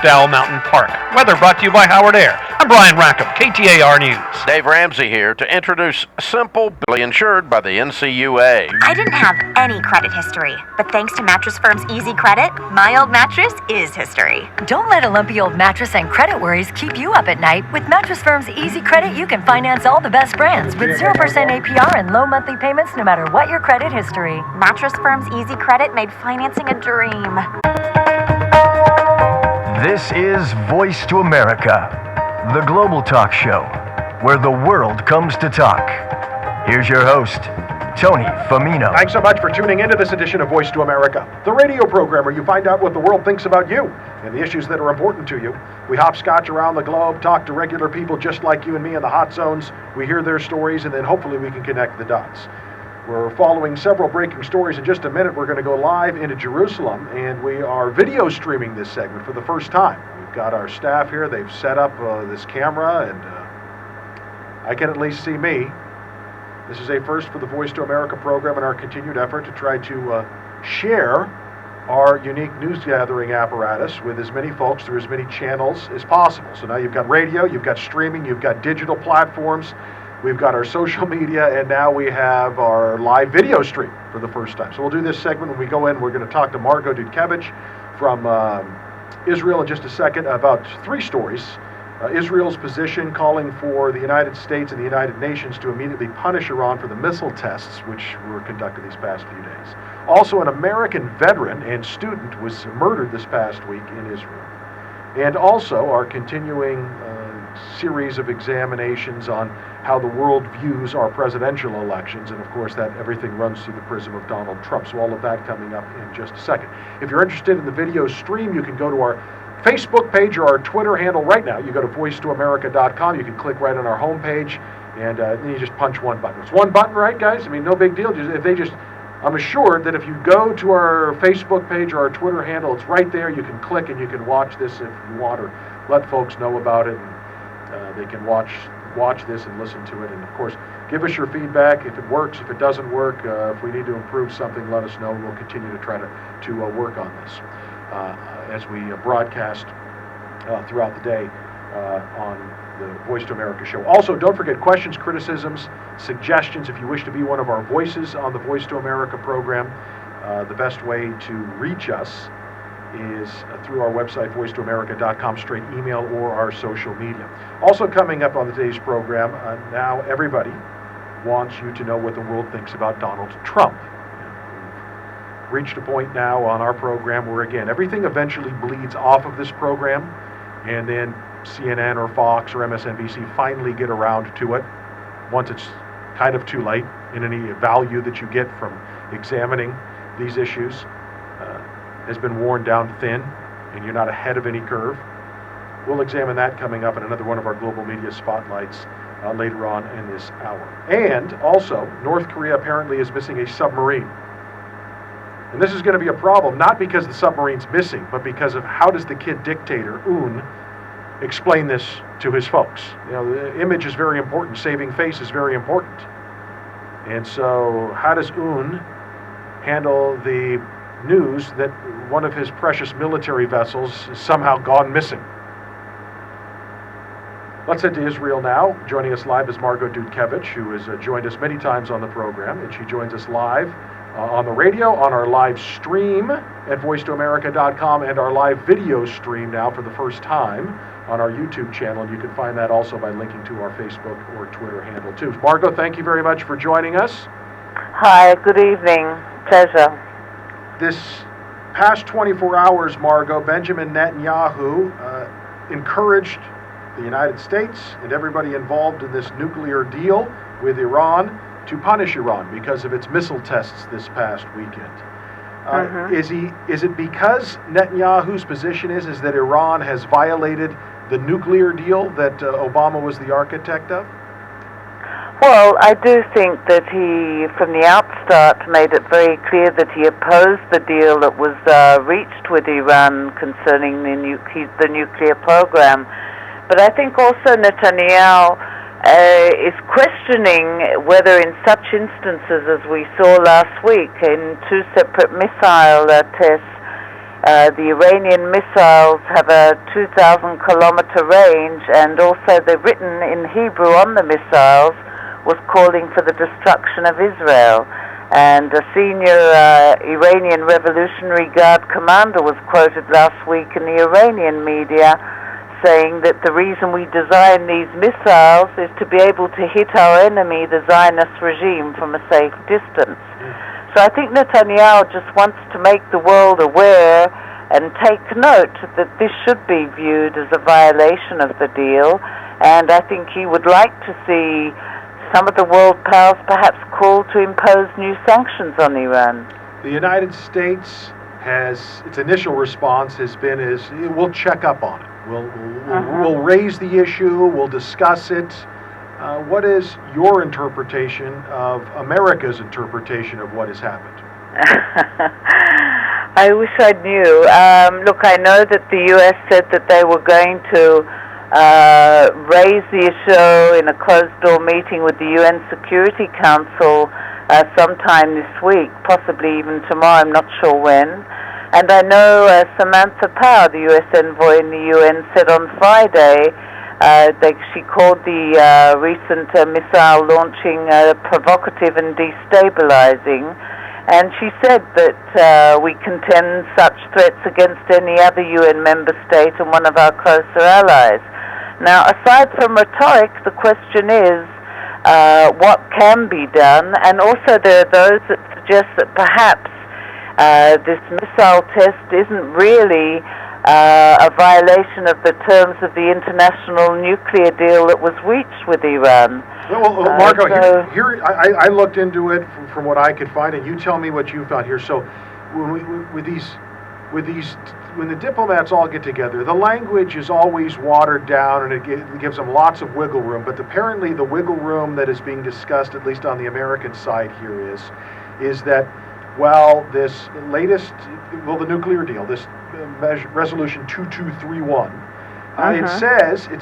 McDowell Mountain Park. Weather brought to you by Howard Air. I'm Brian Rackham, KTAR News. Dave Ramsey here to introduce Simple, Billy insured by the NCUA. I didn't have any credit history, but thanks to Mattress Firm's Easy Credit, my old mattress is history. Don't let a lumpy old mattress and credit worries keep you up at night. With Mattress Firm's Easy Credit, you can finance all the best brands with 0% APR and low monthly payments no matter what your credit history. Mattress Firm's Easy Credit made financing a dream. This is Voice to America, the global talk show where the world comes to talk. Here's your host, Tony Femino. Thanks so much for tuning into this edition of Voice to America, the radio program where you find out what the world thinks about you and the issues that are important to you. We hopscotch around the globe, talk to regular people just like you and me in the hot zones. We hear their stories, and then hopefully we can connect the dots. We're following several breaking stories. In just a minute, we're going to go live into Jerusalem, and we are video streaming this segment for the first time. We've got our staff here. They've set up this camera, and I can at least see me. This is a first for the Voice to America program and our continued effort to try to share our unique news gathering apparatus with as many folks through as many channels as possible. So now you've got radio, you've got streaming, you've got digital platforms, we've got our social media, and now we have our live video stream for the first time. So we'll do this segment when we go in. We're going to talk to Margot Dudkevich from Israel in just a second about three stories. Israel's position calling for the United States and the United Nations to immediately punish Iran for the missile tests which were conducted these past few days. Also, an American veteran and student was murdered this past week in Israel. And also our continuing series of examinations on how the world views our presidential elections, and of course that everything runs through the prism of Donald Trump. So all of that coming up in just a second. If you're interested in the video stream, you can go to our Facebook page or our Twitter handle right now. You go to voicetoamerica.com. You can click right on our homepage, and then you just punch one button. It's one button, right, guys? I mean, no big deal. I'm assured that if you go to our Facebook page or our Twitter handle, it's right there. You can click and you can watch this if you want, or let folks know about it. And they can watch this and listen to it. And of course, give us your feedback. If it works, if it doesn't work, if we need to improve something, let us know. We'll continue to try to work on this as we broadcast throughout the day on the Voice to America show. Also, don't forget questions, criticisms, suggestions. If you wish to be one of our voices on the Voice to America program, the best way to reach us is through our website, voicetoamerica.com, straight email, or our social media. Also coming up on today's program, now everybody wants you to know what the world thinks about Donald Trump. We've reached a point now on our program where, again, everything eventually bleeds off of this program, and then CNN or Fox or MSNBC finally get around to it once it's kind of too late in any value that you get from examining these issues. Has been worn down thin, and you're not ahead of any curve. We'll examine that coming up in another one of our global media spotlights later on in this hour. And also, North Korea apparently is missing a submarine. And this is going to be a problem, not because the submarine's missing, but because of how does the kid dictator, Un, explain this to his folks. You know, the image is very important. Saving face is very important. And so how does Un handle the news that one of his precious military vessels has somehow gone missing? Let's head to Israel now. Joining us live is Margot Dudkevich, who has joined us many times on the program, and she joins us live on the radio, on our live stream at voicetoamerica.com, and our live video stream now for the first time on our YouTube channel, and you can find that also by linking to our Facebook or Twitter handle too. Margot, thank you very much for joining us. Hi, good evening. Pleasure. This past 24 hours, Margot, Benjamin Netanyahu encouraged the United States and everybody involved in this nuclear deal with Iran to punish Iran because of its missile tests this past weekend. Is it because Netanyahu's position is that Iran has violated the nuclear deal that Obama was the architect of? Well, I do think that he, from the outstart, made it very clear that he opposed the deal that was reached with Iran concerning the nuclear program. But I think also Netanyahu is questioning whether in such instances as we saw last week in two separate missile tests, The Iranian missiles have a 2,000-kilometer range, and also they're written in Hebrew on the missiles was calling for the destruction of Israel. And a senior Iranian Revolutionary Guard commander was quoted last week in the Iranian media saying that the reason we design these missiles is to be able to hit our enemy, the Zionist regime, from a safe distance. So I think Netanyahu just wants to make the world aware and take note that this should be viewed as a violation of the deal, and I think he would like to see some of the world powers perhaps call to impose new sanctions on Iran. The United States its initial response has been we'll check up on it. We'll raise the issue, we'll discuss it. What is your interpretation of America's interpretation of what has happened? I wish I knew. Look, I know that the U.S. said that they were going to raise the issue in a closed-door meeting with the UN Security Council sometime this week, possibly even tomorrow, I'm not sure when. And I know Samantha Power, the U.S. envoy in the UN, said on Friday that she called the recent missile launching provocative and destabilizing. And she said that we contend such threats against any other UN member state and one of our closer allies. Now, aside from rhetoric, the question is what can be done, and also there are those that suggest that perhaps this missile test isn't really a violation of the terms of the international nuclear deal that was reached with Iran. Well, Marco, here I looked into it from what I could find, and you tell me what you found here. So, when the diplomats all get together, the language is always watered down, and it gives them lots of wiggle room. But apparently, the wiggle room that is being discussed, at least on the American side here, is that this latest, the nuclear deal, this resolution 2231. It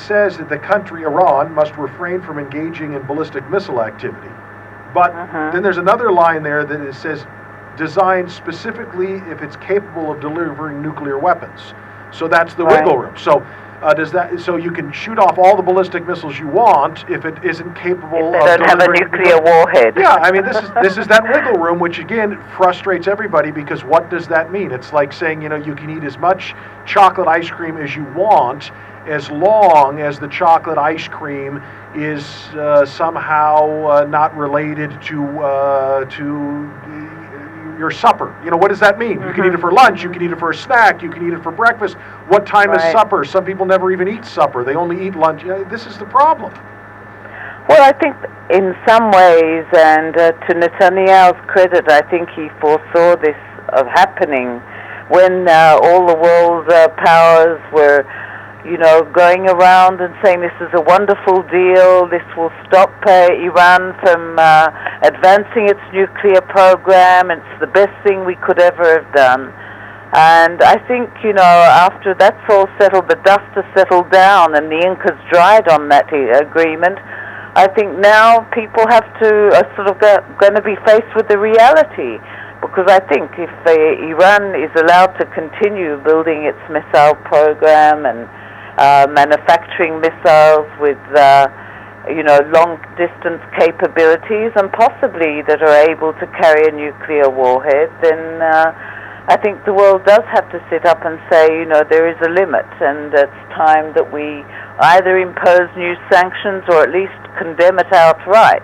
says that the country, Iran, must refrain from engaging in ballistic missile activity. But then there's another line there that it says, designed specifically if it's capable of delivering nuclear weapons. So that's the wiggle room. So so you can shoot off all the ballistic missiles you want if it isn't capable of delivering... If they don't have a nuclear warhead. Yeah, I mean, this is that wiggle room, which again frustrates everybody, because what does that mean? It's like saying, you can eat as much chocolate ice cream as you want, as long as the chocolate ice cream is somehow not related to your supper. What does that mean? You can eat it for lunch, you can eat it for a snack, you can eat it for breakfast. What time is supper? Some people never even eat supper. They only eat lunch. This is the problem. Well, I think in some ways, and to Netanyahu's credit, I think he foresaw this happening when all the world powers were going around and saying this is a wonderful deal, this will stop Iran from advancing its nuclear program, it's the best thing we could ever have done. And I think, after that's all settled, the dust has settled down and the ink has dried on that agreement, I think now people have to sort of going to be faced with the reality. Because I think if Iran is allowed to continue building its missile program and manufacturing missiles with, long-distance capabilities and possibly that are able to carry a nuclear warhead, then I think the world does have to sit up and say, there is a limit, and it's time that we either impose new sanctions or at least condemn it outright.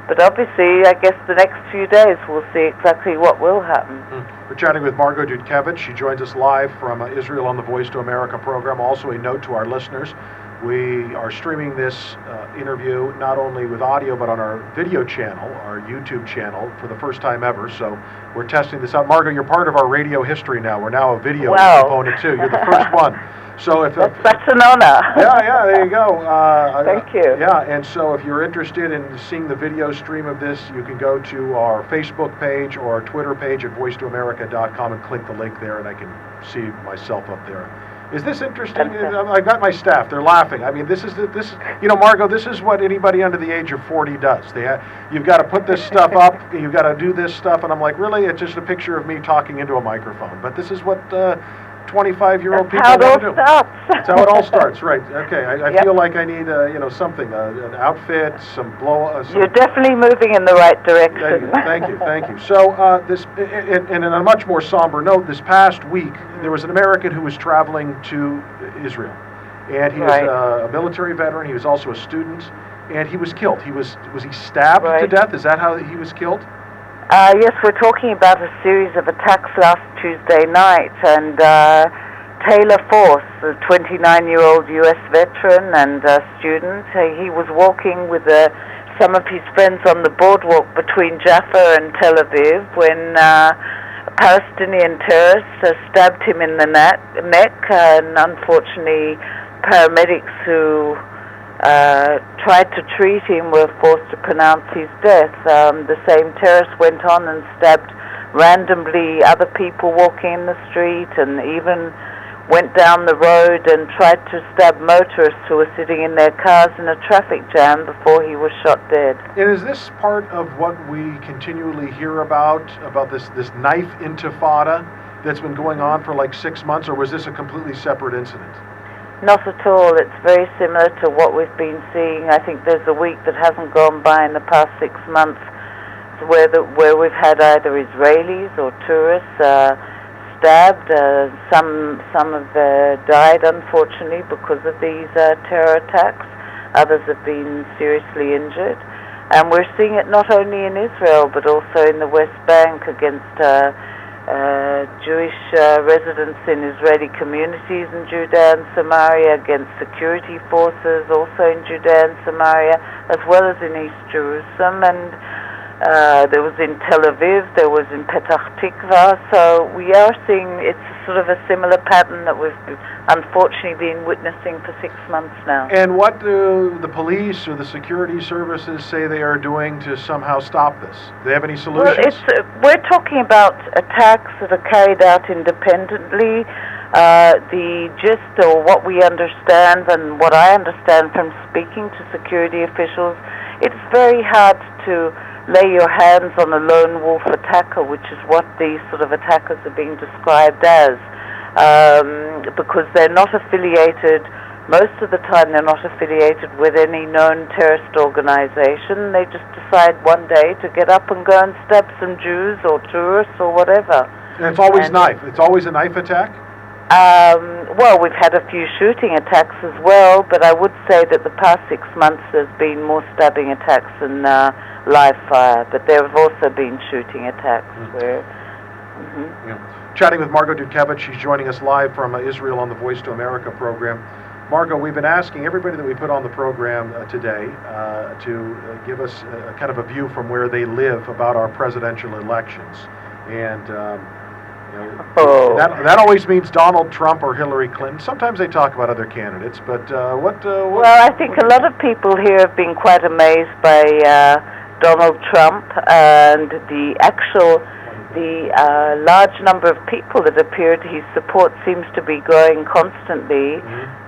But obviously, I guess the next few days we'll see exactly what will happen. We're chatting with Margot Dudkevich. She joins us live from Israel on the Voice to America program. Also, a note to our listeners, we are streaming this interview not only with audio but on our video channel, our YouTube channel, for the first time ever. So we're testing this out. Margot, you're part of our radio history now. We're now a video component too. You're the first one. So that's an honor. Yeah, there you go. Thank you. Yeah, and so if you're interested in seeing the video stream of this, you can go to our Facebook page or our Twitter page at voicetoamerica.com and click the link there, and I can see myself up there Is this interesting? And, I got my staff. They're laughing. I mean, this is Margot. This is what anybody under the age of 40 does. You've got to put this stuff up. You've got to do this stuff, and I'm like, really? It's just a picture of me talking into a microphone. But this is what 25-year-old people want want to do. Starts. That's how it all starts, right? Okay. I Yep. feel like I need something, an outfit, some blow. You're definitely moving in the right direction. Thank you. So and on a much more somber note, this past week there was an American who was traveling to Israel, and he was a military veteran. He was also a student, and he was killed. Was he stabbed to death? Is that how he was killed? Yes, we're talking about a series of attacks last Tuesday night, and Taylor Force, a 29-year-old U.S. veteran and student, he was walking with some of his friends on the boardwalk between Jaffa and Tel Aviv when Palestinian terrorists stabbed him in the neck, and unfortunately paramedics who tried to treat him were forced to pronounce his death. The same terrorist went on and stabbed randomly other people walking in the street, and even went down the road and tried to stab motorists who were sitting in their cars in a traffic jam before he was shot dead. And is this part of what we continually hear about this knife intifada that's been going on for like 6 months, or was this a completely separate incident? Not at all. It's very similar to what we've been seeing. I think there's a week that hasn't gone by in the past 6 months where we've had either Israelis or tourists stabbed. Some have died, unfortunately, because of these terror attacks. Others have been seriously injured. And we're seeing it not only in Israel, but also in the West Bank against Jewish residents in Israeli communities in Judea and Samaria, against security forces also in Judea and Samaria, as well as in East Jerusalem. And there was in Tel Aviv, there was in Petah Tikva. So we are seeing it's sort of a similar pattern that we've unfortunately been witnessing for 6 months now. And what do the police or the security services say they are doing to somehow stop this? Do they have any solutions? Well, we're talking about attacks that are carried out independently. The gist, or what we understand and what I understand from speaking to security officials, it's very hard to lay your hands on a lone wolf attacker, which is what these sort of attackers are being described as, because they're not affiliated. Most of the time they're not affiliated with any known terrorist organization. They just decide one day to get up and go and stab some Jews or tourists or whatever. And it's always knife. It's always a knife attack? Well, we've had a few shooting attacks as well, but I would say that the past 6 months there's been more stabbing attacks than live fire, but there have also been shooting attacks where... Yeah. Chatting with Margot Dudkevich. She's joining us live from Israel on the Voice to America program. Margot, we've been asking everybody that we put on the program today to give us kind of a view from where they live about our presidential elections. And that always means Donald Trump or Hillary Clinton. Sometimes they talk about other candidates, but what... Well, I think a lot of people here have been quite amazed by Donald Trump and the large number of people that appear to his support seems to be growing constantly.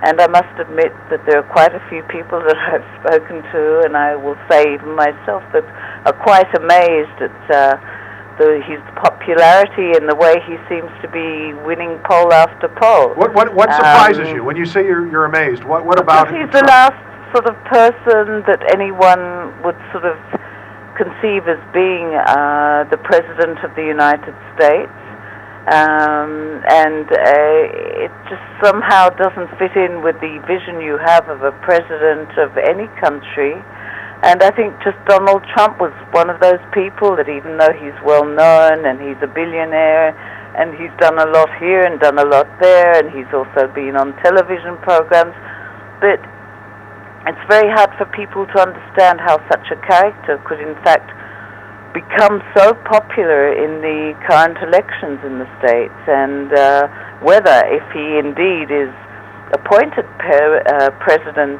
And I must admit that there are quite a few people that I've spoken to, and I will say even myself, that are quite amazed at his popularity and the way he seems to be winning poll after poll. What surprises you when you say you're amazed? What about him? He's the last sort of person that anyone would sort of conceive as being the President of the United States. And it just somehow doesn't fit in with the vision you have of a president of any country. And I think just Donald Trump was one of those people that, even though he's well known and he's a billionaire and he's done a lot here and done a lot there, and he's also been on television programs, but it's very hard for people to understand how such a character could in fact become so popular in the current elections in the States, and whether, if he indeed is appointed president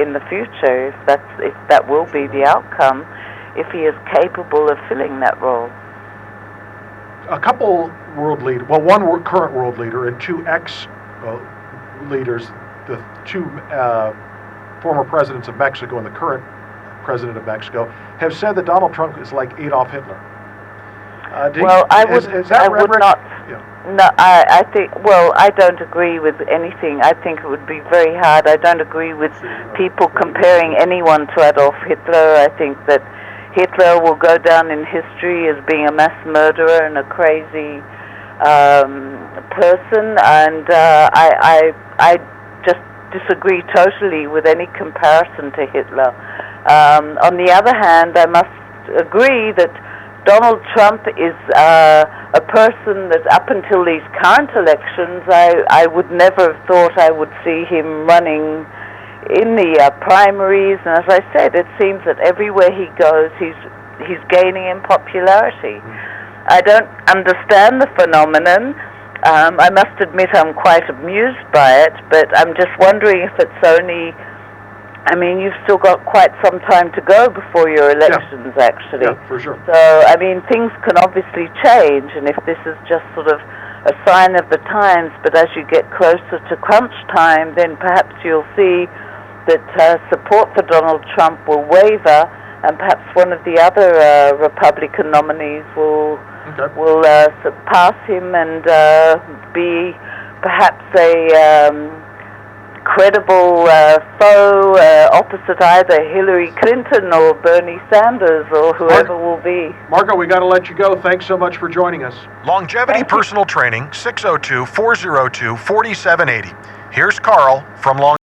in the future, if that will be the outcome, if he is capable of filling that role. A couple world leaders, well, one current world leader and two leaders, the two former presidents of Mexico and the current president of Mexico, have said that Donald Trump is like Adolf Hitler. Well, I would not. Yeah. No, I think. Well, I don't agree with anything. I think it would be very hard. I don't agree with people comparing anyone to Adolf Hitler. I think that Hitler will go down in history as being a mass murderer and a crazy person, and I just disagree totally with any comparison to Hitler. On the other hand, I must agree that Donald Trump is a person that up until these current elections, I would never have thought I would see him running in the primaries. And as I said, it seems that everywhere he goes, he's gaining in popularity. I don't understand the phenomenon. I must admit I'm quite amused by it, but I'm just wondering if it's only... I mean, you've still got quite some time to go before your elections, actually. Yeah, for sure. So, I mean, things can obviously change, and if this is just sort of a sign of the times, but as you get closer to crunch time, then perhaps you'll see that support for Donald Trump will waver, and perhaps one of the other Republican nominees will surpass him and be perhaps a credible foe opposite either Hillary Clinton or Bernie Sanders or whoever will be. Margot, we got to let you go. Thanks so much for joining us. Longevity Personal Training, 602-402-4780. Here's Carl from